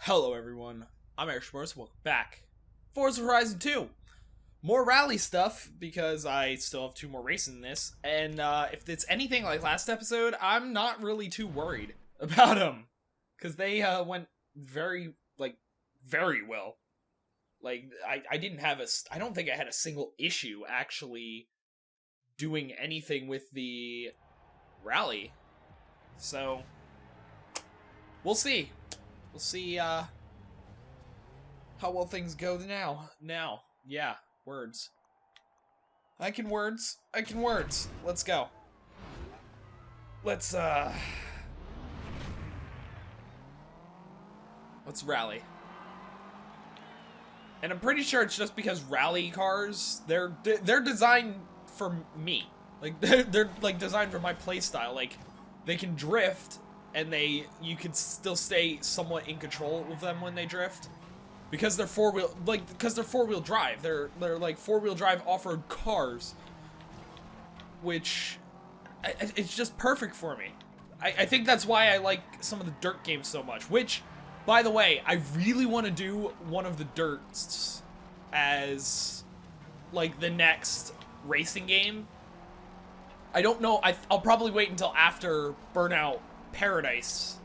Hello everyone, I'm Eric Schmorz, welcome back. Forza Horizon 2! More rally stuff, because I still have 2 more races in this, and if it's anything like last episode, I'm not really too worried about them. Because they went very well. Like, I didn't have I don't think I had a single issue actually doing anything with the rally. So, we'll see. We'll see, how well things go now. Yeah, words. I can words. Let's go. Let's rally. And I'm pretty sure it's just because rally cars, they're designed for me. Like, they're like designed for my playstyle. Like, they can drift, and you can still stay somewhat in control of them when they drift, because they're four-wheel drive. They're like four-wheel drive off-road cars, which it's just perfect for me. I think that's why I like some of the dirt games so much. Which, by the way, I really want to do one of the dirts as like the next racing game. I don't know. I'll probably wait until after Burnout Paradise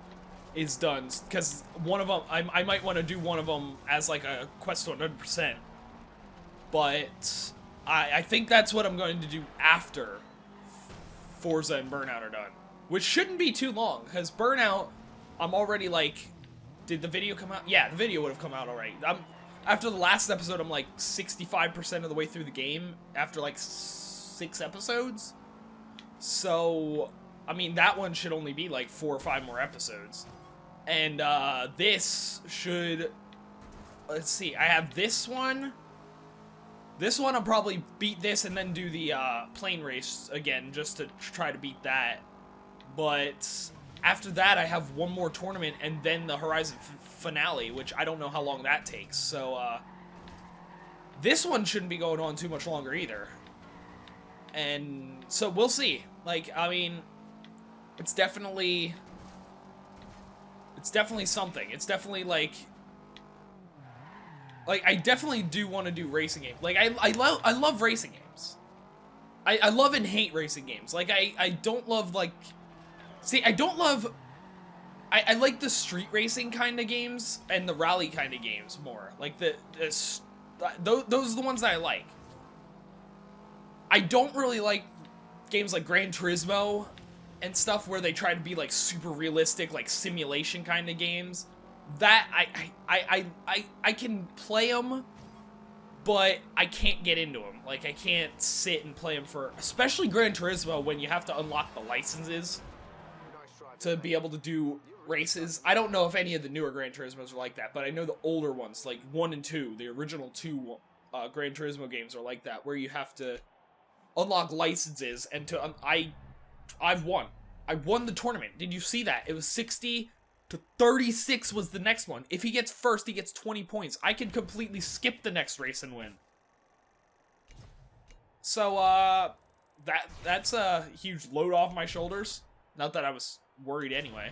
is done, because one of them, I might want to do one of them as like a quest to 100%, but I think that's what I'm going to do after Forza and Burnout are done, which shouldn't be too long, because Burnout, I'm already like, did the video come out? Yeah, the video would have come out already. After the last episode, I'm like 65% of the way through the game after like 6 episodes, so I mean, that one should only be like 4 or 5 more episodes. And this should, let's see, I have this one. This one I'll probably beat this and then do the plane race again, just to try to beat that. But after that, I have one more tournament and then the Horizon finale, which I don't know how long that takes. So this one shouldn't be going on too much longer either. And so we'll see. Like, I mean, it's definitely something. It's definitely like I definitely do want to do racing games. Like, I love racing games. I love and hate racing games. Like, I don't love, like, see, I don't love, I like the street racing kind of games and the rally kind of games more. Like, those are the ones that I like. I don't really like games like Gran Turismo and stuff where they try to be like super realistic, like simulation kind of games. That I can play them, but I can't get into them. Like, I can't sit and play them for, especially Gran Turismo, when you have to unlock the licenses to be able to do races. I don't know if any of the newer Gran Turismos are like that, but I know the older ones, like 1 and 2, the original 2 Gran Turismo games are like that, where you have to unlock licenses, and I've won. I won the tournament. Did you see that? It was 60 to 36 was the next one. If he gets first, he gets 20 points. I can completely skip the next race and win. So, that's a huge load off my shoulders. Not that I was worried anyway.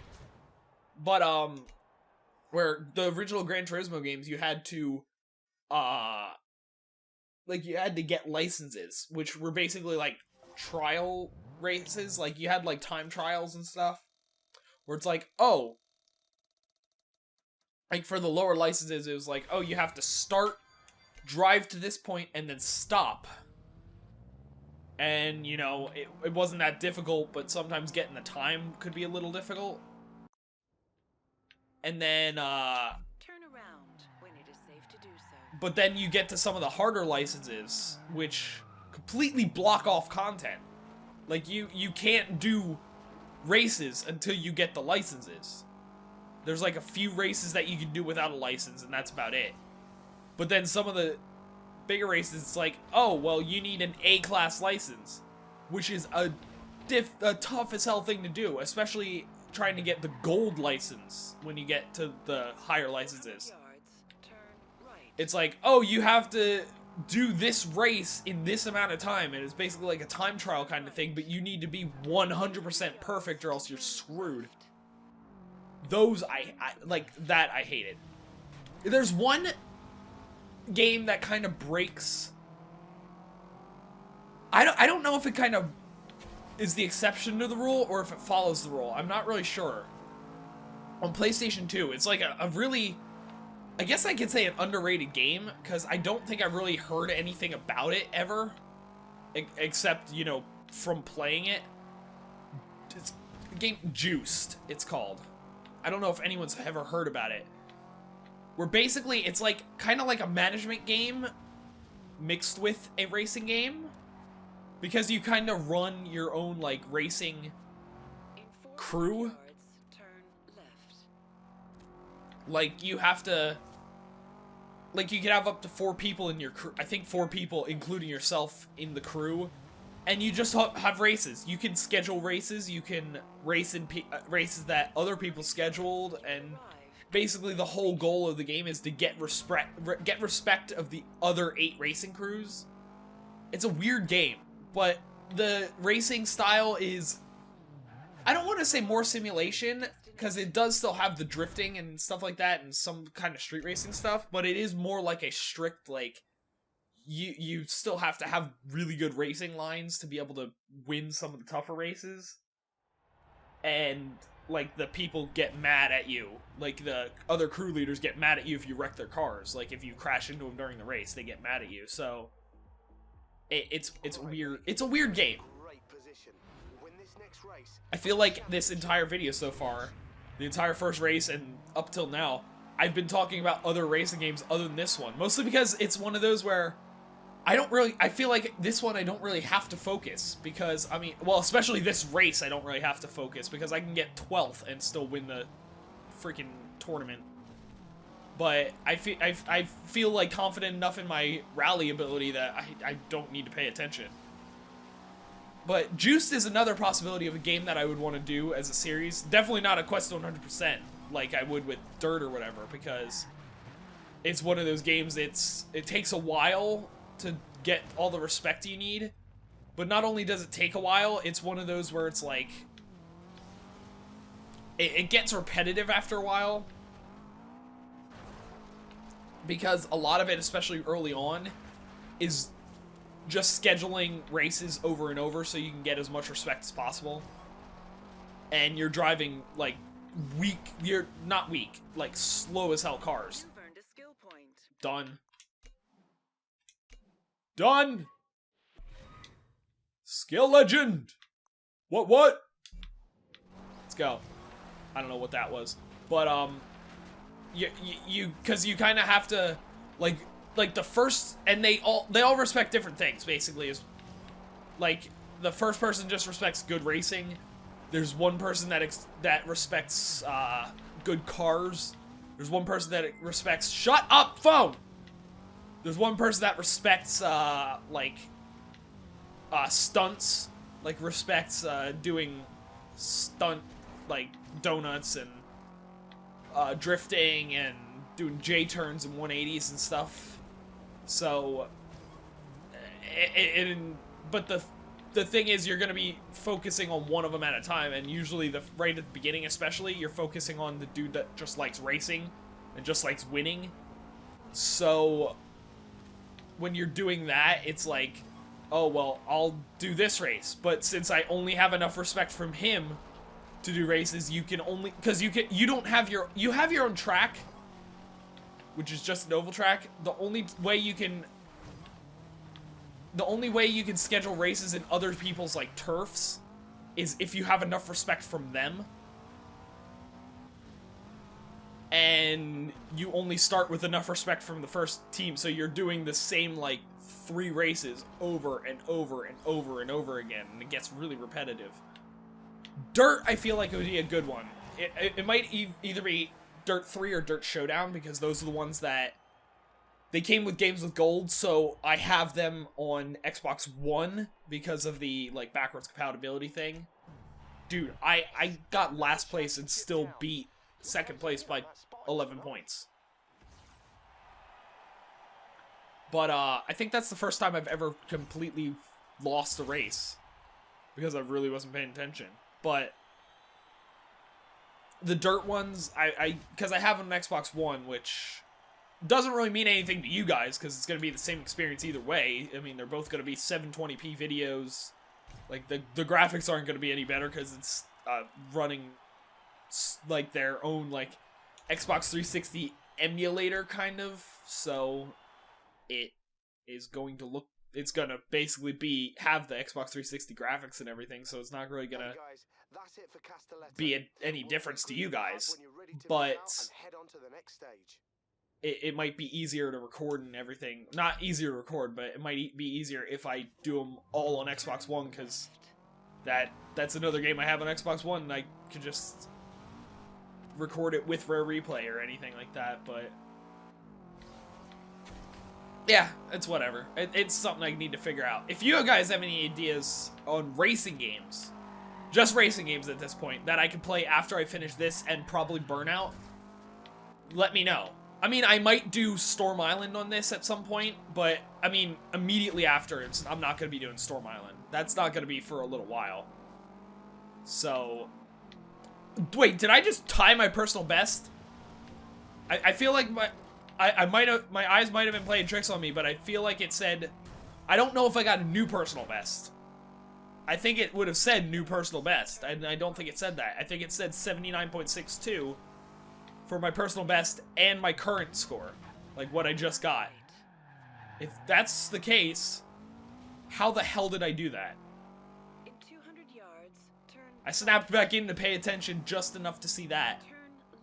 But, where the original Gran Turismo games, you had to, like, you had to get licenses, which were basically, like, trial races. Like, you had, like, time trials and stuff, where it's like, oh, like, for the lower licenses, it was like, oh, you have to start, drive to this point, and then stop. And, you know, it wasn't that difficult, but sometimes getting the time could be a little difficult. And then, turn around when it is safe to do so. But then you get to some of the harder licenses, which completely block off content. Like, you can't do races until you get the licenses. There's like a few races that you can do without a license, and that's about it. But then some of the bigger races, it's like, oh, well, you need an A-class license, which is a tough as hell thing to do, especially trying to get the gold license when you get to the higher licenses. It's like, oh, you have to do this race in this amount of time, and it's basically like a time trial kind of thing, but you need to be 100% perfect or else you're screwed. Those, I like, that I hated. There's one game that kind of breaks. I don't know if it kind of is the exception to the rule or if it follows the rule. I'm not really sure. On PlayStation 2, it's like a really, I guess I could say an underrated game, because I don't think I really heard anything about it ever, except, you know, from playing it. It's a game, Juiced, it's called. I don't know if anyone's ever heard about it. Where basically, it's like, kind of like a management game mixed with a racing game. Because you kind of run your own, like, racing crew. Like, you have to... Like, you can have up to 4 people in your crew. I think 4 people, including yourself, in the crew. And you just have races. You can schedule races. You can race in races that other people scheduled. And basically, the whole goal of the game is to get respect of the other 8 racing crews. It's a weird game. But the racing style is, I don't want to say more simulation, because it does still have the drifting and stuff like that and some kind of street racing stuff, but it is more like a strict, like, you still have to have really good racing lines to be able to win some of the tougher races. And, like, the people get mad at you. Like, the other crew leaders get mad at you if you wreck their cars. Like, if you crash into them during the race, they get mad at you, so... It's weird. It's a weird game. I feel like this entire video so far, the entire first race and up till now, I've been talking about other racing games other than this one. Mostly because it's one of those where I feel like this one I don't really have to focus. Because, I mean, well, especially this race I don't really have to focus. Because I can get 12th and still win the freaking tournament. But I feel like confident enough in my rally ability that I don't need to pay attention. But Juiced is another possibility of a game that I would want to do as a series. Definitely not a Quest to 100% like I would with Dirt or whatever, because it's one of those games it takes a while to get all the respect you need. But not only does it take a while, it's one of those where it's like... It gets repetitive after a while. Because a lot of it, especially early on, is just scheduling races over and over so you can get as much respect as possible. And you're driving, like, you're not weak, like, slow as hell cars. You've earned a skill point. Done. Done! Skill legend! What? Let's go. I don't know what that was. But, because you kind of have to, like the first, and they all respect different things, basically, is, like, the first person just respects good racing. There's one person that respects, good cars. There's one person that respects, shut up, phone! There's one person that respects, stunts, like, respects, doing stunt, like, donuts and drifting and doing J-turns and 180s and stuff. So, but the thing is, you're going to be focusing on one of them at a time, and usually right at the beginning especially, you're focusing on the dude that just likes racing and just likes winning. So, when you're doing that, it's like, oh, well, I'll do this race, but since I only have enough respect from him to do races, you can only, because you have your own track, which is just an oval track. The only way you can schedule races in other people's, like, turfs is if you have enough respect from them. And you only start with enough respect from the first team, so you're doing the same, like, 3 races over and over and over and over again, and it gets really repetitive. Dirt, I feel like it would be a good one. It might either be Dirt 3 or Dirt Showdown, because those are the ones that... They came with games with gold, so I have them on Xbox One because of the, like, backwards compatibility thing. Dude, I got last place and still beat second place by 11 points. But, I think that's the first time I've ever completely lost a race, because I really wasn't paying attention. But the Dirt ones, because I have them on Xbox One, which doesn't really mean anything to you guys because it's going to be the same experience either way. I mean, they're both going to be 720p videos. Like, the graphics aren't going to be any better because it's running, like, their own, like, Xbox 360 emulator, kind of. So, it is going to look... It's going to basically have the Xbox 360 graphics and everything, so it's not really going to be any difference to you guys. But it might be easier to record and everything. Not easier to record, but it might be easier if I do them all on Xbox One, because that's another game I have on Xbox One, and I could just record it with Rare Replay or anything like that, but... Yeah, it's whatever. It's something I need to figure out. If you guys have any ideas on racing games, just racing games at this point, that I can play after I finish this and probably Burnout, let me know. I mean, I might do Storm Island on this at some point, but, I mean, immediately after, I'm not going to be doing Storm Island. That's not going to be for a little while. So... Wait, did I just tie my personal best? I feel like I might have... My eyes might have been playing tricks on me, but I feel like it said... I don't know if I got a new personal best. I think it would have said new personal best, and I don't think it said that. I think it said 79.62 for my personal best and my current score. Like, what I just got. If that's the case, how the hell did I do that? In 200 yards, turn I snapped back in to pay attention just enough to see that.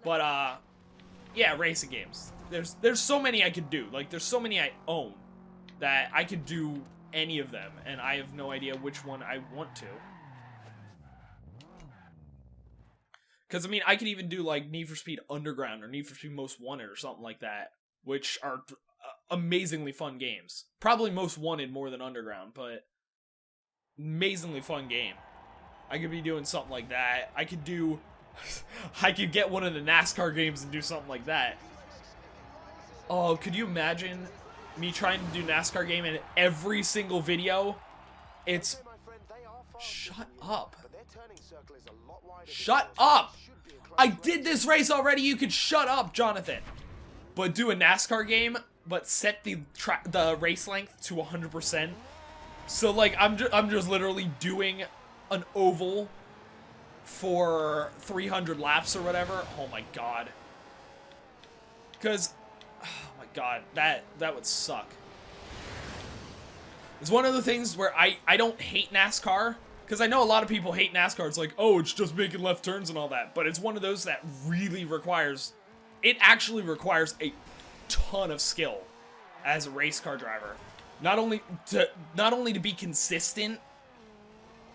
But, yeah, racing games. There's so many I could do. Like, there's so many I own that I could do any of them, and I have no idea which one I want to. Because, I mean, I could even do, like, Need for Speed Underground or Need for Speed Most Wanted or something like that, which are amazingly fun games. Probably Most Wanted more than Underground, but amazingly fun game. I could be doing something like that. I could do... I could get one of the NASCAR games and do something like that. Oh, could you imagine me trying to do NASCAR game in every single video? It's... Shut up. Shut up! I did this race already, you could shut up, Jonathan. But do a NASCAR game, but set the race length to 100%. So, like, I'm just literally doing an oval for 300 laps or whatever. Oh my god. Because, oh my god, that would suck. It's one of the things where I don't hate NASCAR, because I know a lot of people hate NASCAR. It's like, oh, it's just making left turns and all that. But it's one of those that really requires, it actually requires a ton of skill as a race car driver. Not only to be consistent,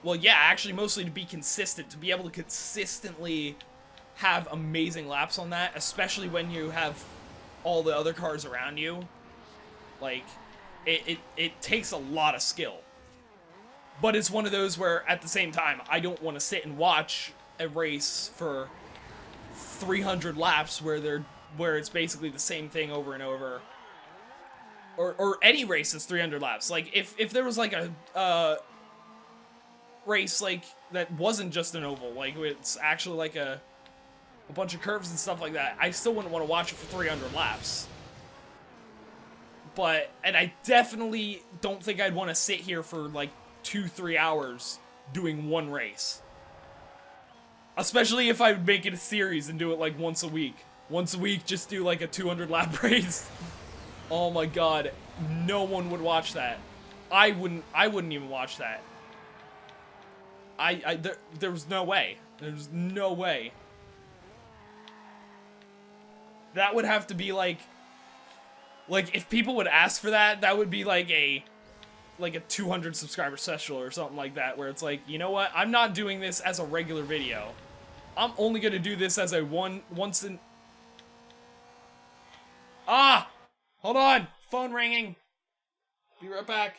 well, yeah, actually mostly to be consistent, to be able to consistently have amazing laps on that, especially when you have all the other cars around you. Like, it takes a lot of skill. But it's one of those where, at the same time, I don't want to sit and watch a race for 300 laps where it's basically the same thing over and over. Or any race is 300 laps. Like, if there was, like, a race, like, that wasn't just an oval, like, it's actually, like, a bunch of curves and stuff like that, I still wouldn't want to watch it for 300 laps. But, and I definitely don't think I'd want to sit here for, like, 2-3 hours doing one race. Especially if I would make it a series and do it, like, once a week. Once a week, just do, like, a 200 lap race. Oh my god, no one would watch that. I wouldn't even watch that. There was no way. There's no way. That would have to be like if people would ask for that, that would be like a 200 subscriber special or something like that, where it's like, you know what? I'm not doing this as a regular video. I'm only gonna do this as a once in... Ah! Hold on! Phone ringing. Be right back.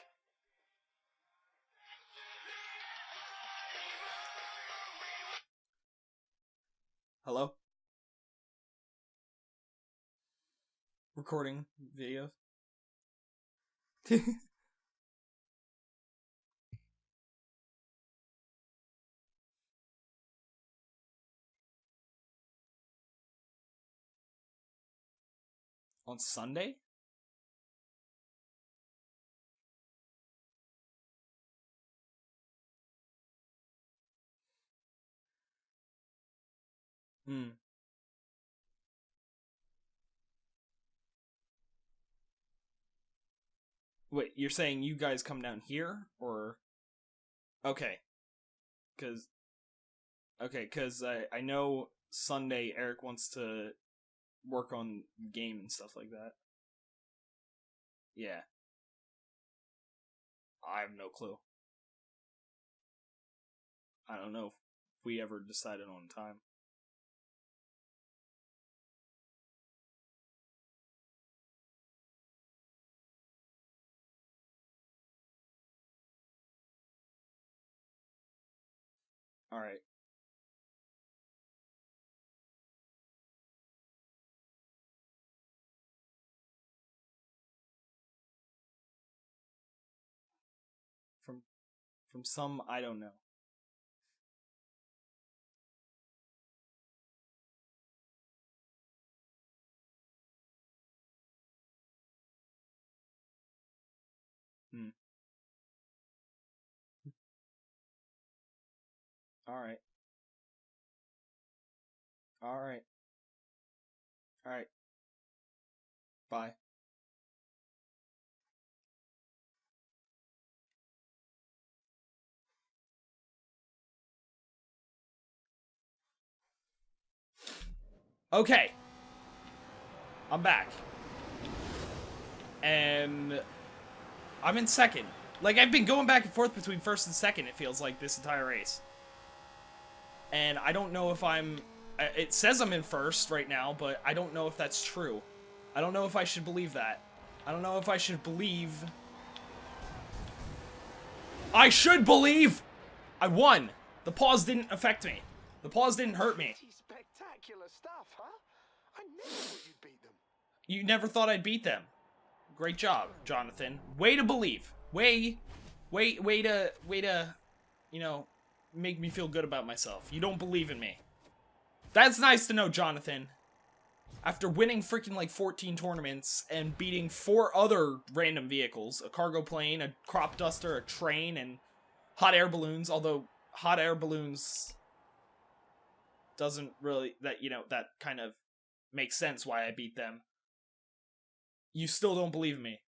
Hello? Recording videos. On Sunday? Hmm. Wait, you're saying you guys come down here, or? Okay, cause I know Sunday Eric wants to work on game and stuff like that. Yeah, I have no clue. I don't know if we ever decided on time. All right. From some I don't know. Hmm. All right. All right. All right. Bye. Okay. I'm back. And I'm in second. Like, I've been going back and forth between first and second, it feels like, this entire race. And I don't know if I'm... It says I'm in first right now, but I don't know if that's true. I don't know if I should believe that. I don't know if I should believe... I should believe! I won! The pause didn't affect me. The pause didn't hurt me. Spectacular stuff, huh? I never thought you'd beat them. You never thought I'd beat them. Great job, Jonathan. Way to believe. Way to, you know, make me feel good about myself. You don't believe in me. That's nice to know, Jonathan. After winning freaking like 14 tournaments and beating 4 other random vehicles, a cargo plane, a crop duster, a train, and hot air balloons, although hot air balloons doesn't really, that kind of makes sense why I beat them. You still don't believe me.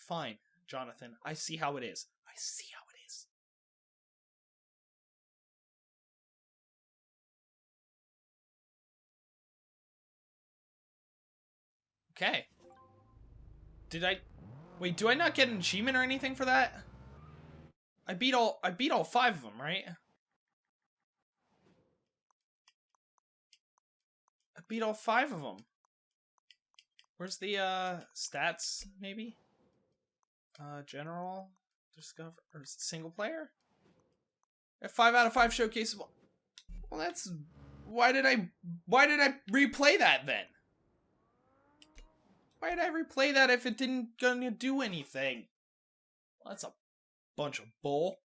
Fine, Jonathan. I see how it is. I see how it is. Okay. Wait, do I not get an achievement or anything for that? I beat all 5 of them, right? I beat all 5 of them. Where's the stats maybe? General, discover, or single player? A 5 out of 5 showcaseable. Well, that's why did I replay that then? Why did I replay that if it didn't gonna do anything? Well, that's a bunch of bull.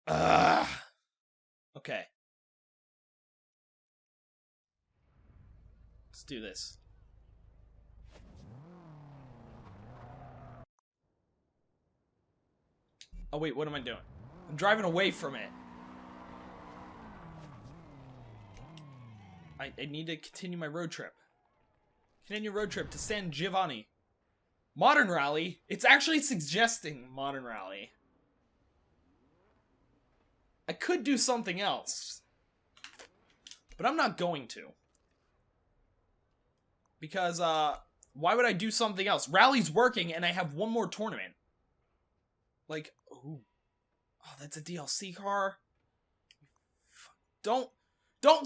Ugh. Okay. Let's do this. Oh wait, what am I doing? I'm driving away from it. I need to continue my road trip. Continue road trip to San Giovanni. Modern Rally? It's actually suggesting Modern Rally. I could do something else. But I'm not going to. Because, why would I do something else? Rally's working and I have one more tournament. Like, ooh. Oh, that's a DLC car? Don't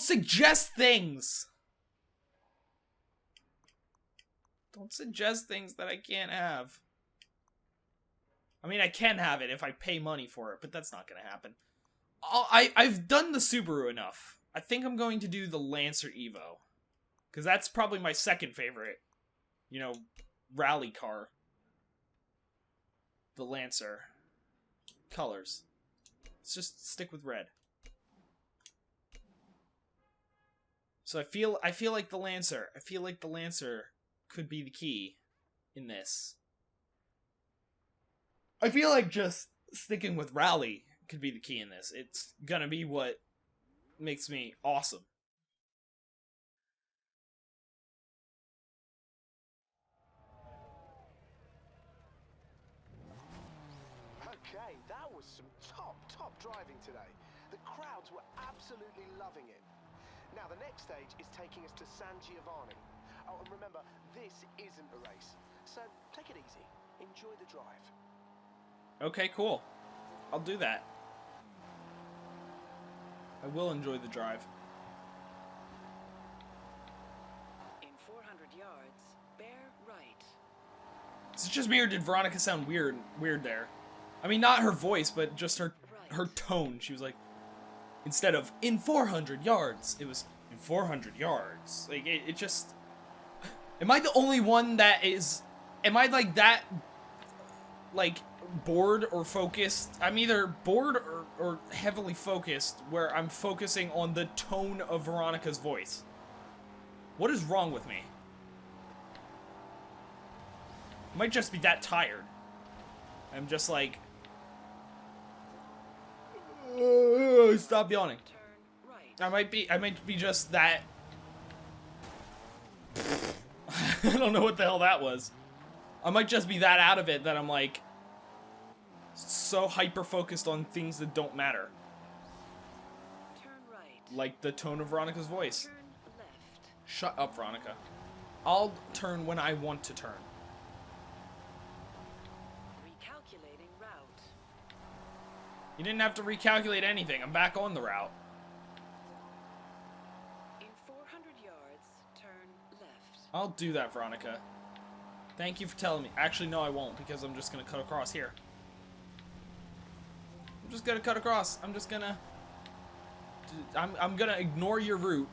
suggest things! Don't suggest things that I can't have. I mean, I can have it if I pay money for it, but that's not gonna happen. I've done the Subaru enough. I think I'm going to do the Lancer Evo. Because that's probably my second favorite, rally car. The Lancer. Colors. Let's just stick with red. So I feel like the Lancer. I feel like the Lancer could be the key in this. I feel like just sticking with Rally could be the key in this. It's gonna be what makes me awesome. Okay, that was some top driving today. The crowds were absolutely loving it. Now the next stage is taking us to San Giovanni. Oh, and remember, this isn't a race, so take it easy. Enjoy the drive. Okay, cool. I'll do that. I will enjoy the drive. In 400 yards, bear right. Is it just me or did Veronica sound weird there? I mean, not her voice, but just her tone. She was like, instead of in 400 yards, it was in 400 yards. Like, it just... Am I the only one that is... Am I, like, that... Like, bored or focused? I'm either bored or heavily focused, where I'm focusing on the tone of Veronica's voice. What is wrong with me? I might just be that tired. I'm just like... Stop yawning. Turn right. I might be just that... I don't know what the hell that was. I might just be that out of it that I'm like... so hyper-focused on things that don't matter. Turn right. Like the tone of Veronica's voice. Turn left. Shut up, Veronica. I'll turn when I want to turn. Recalculating route. You didn't have to recalculate anything. I'm back on the route. In 400 yards, turn left. I'll do that, Veronica. Thank you for telling me. Actually, no, I won't, because I'm just gonna cut across here. I'm just gonna cut across. I'm just gonna... I'm gonna ignore your route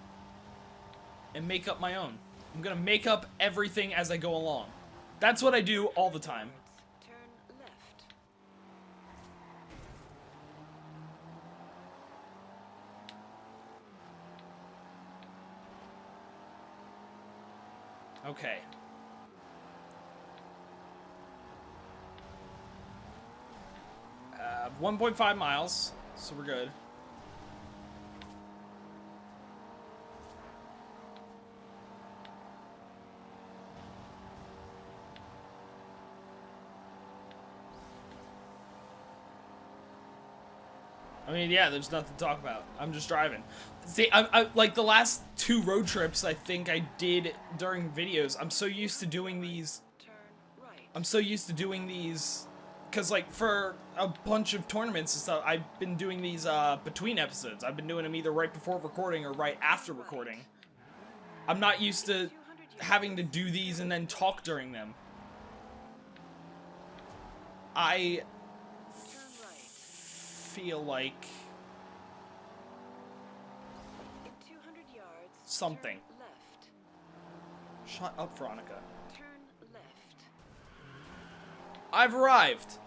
and make up my own. I'm gonna make up everything as I go along. That's what I do all the time. Turn left. Okay. 1.5 miles, so we're good. I mean, yeah, there's nothing to talk about. I'm just driving. See, I like the last 2 road trips I think I did during videos. I'm so used to doing these. Turn right. I'm so used to doing these, because like for a bunch of tournaments and stuff, I've been doing these between episodes. I've been doing them either right before recording or right after recording. I'm not used to having to do these and then talk during them. I Turn right. feel like In 200 yards, something. turn left. Shut up, Veronica. Turn left. I've arrived.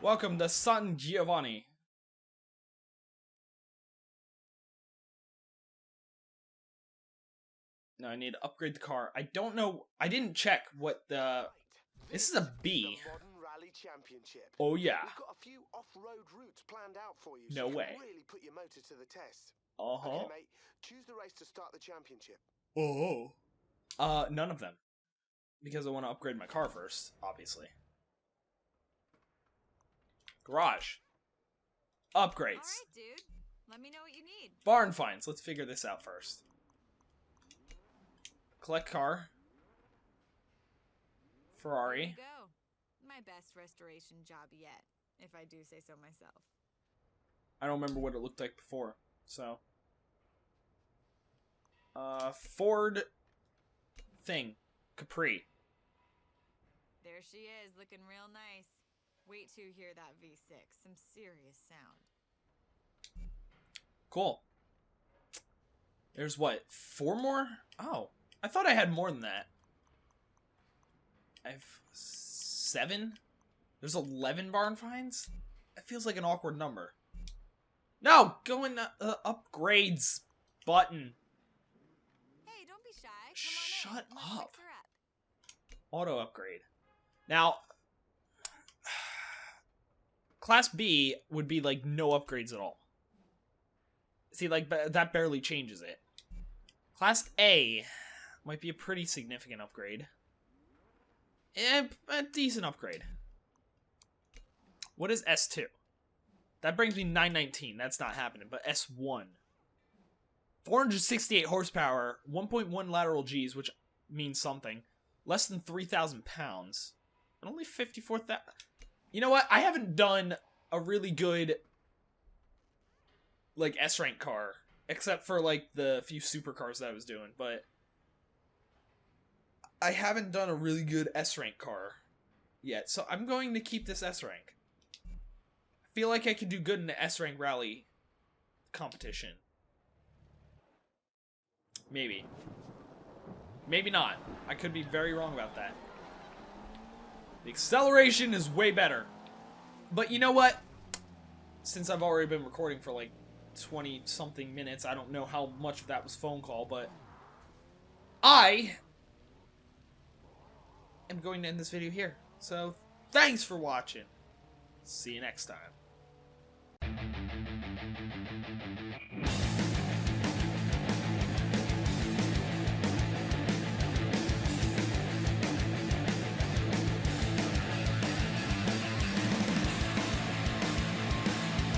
Welcome to San Giovanni. No, I need to upgrade the car. I don't know. I didn't check what the... This is a B. The Modern Rally Championship. Oh, yeah. We've got a few off-road routes planned out for you, No so way. you can really put your motor to the test. Uh-huh. Okay, mate. Choose the race to start the championship. Oh. None of them. Because I want to upgrade my car first, obviously. Garage. Upgrades. Alright, dude. Let me know what you need. Barn finds. Let's figure this out first. Collect car. There Ferrari. you go. My best restoration job yet, if I do say so myself. I don't remember what it looked like before, so. Ford thing. Capri. There she is, looking real nice. Wait till you hear that V6. Some serious sound. Cool. There's what? 4 more? Oh. I thought I had more than that. I have 7? There's 11 barn finds? That feels like an awkward number. No, go in the upgrades button. Hey, don't be shy. Come on in. Shut Let's up. fix her up. Auto upgrade. Now, Class B would be like no upgrades at all. See, like, that barely changes it. Class A might be a pretty significant upgrade. A decent upgrade. What is S2? That brings me 919. That's not happening. But S1. 468 horsepower, 1.1 lateral Gs, which means something. Less than 3,000 pounds. And only 54,000. You know what? I haven't done a really good, like, S-rank car. Except for, like, the few supercars that I was doing. But I haven't done a really good S-rank car yet. So I'm going to keep this S-rank. I feel like I could do good in the S-rank rally competition. Maybe. Maybe not. I could be very wrong about that. The acceleration is way better. But you know what? Since I've already been recording for like 20-something minutes, I don't know how much of that was phone call, but I am going to end this video here. So, thanks for watching. See you next time.